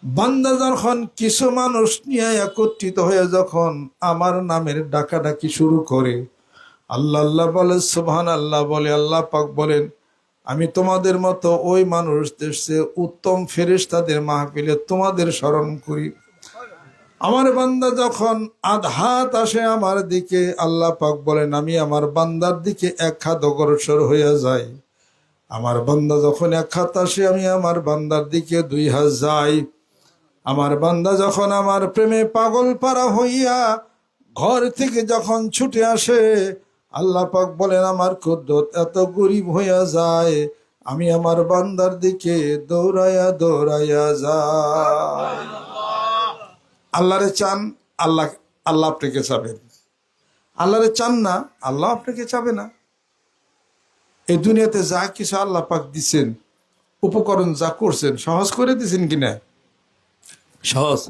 বান্দা যখন কিছু মানুষ নিয়ে একত্রিত হয়ে যখন আমার নামের ডাকাডাকি শুরু করে, আল্লাহ আল্লাহ বলে, সুবহান আল্লাহ বলে, আল্লাহ পাক বলেন, আমি তোমাদের মতো ওই মানুষদের চেয়ে উত্তম ফেরেশতাদের মাহফিলে তোমাদের স্মরণ করি। আমার বান্দা যখন আঘাত আসে আমার দিকে, আল্লাহ পাক বলেন, আমি আমার বান্দার দিকে এক হাত অগ্রসর হয়ে যাই। আমার বান্দা যখন এক হাত আসে, আমি আমার বান্দার দিকে দুই হাত যাই। আমার বান্দা যখন আমার প্রেমে পাগল পারা হইয়া ঘর থেকে যখন ছুটে আসে, আল্লাহ পাক বলেন, আমার কুদরত এত গরিব হইয়া যায়, আমি আমার বান্দার দিকে দৌড়াইয়া দৌড়াইয়া যাই। আল্লাহরে চান, আল্লাহ আল্লাহ আপনাকে চাবেন। আল্লাহরে চান না, আল্লাহ আপনাকে চাবে না। এই দুনিয়াতে যা কিছু আল্লাহ পাক দিচ্ছেন, উপকরণ যা করছেন, সহজ করে দিচ্ছেন কিনা? সহজ।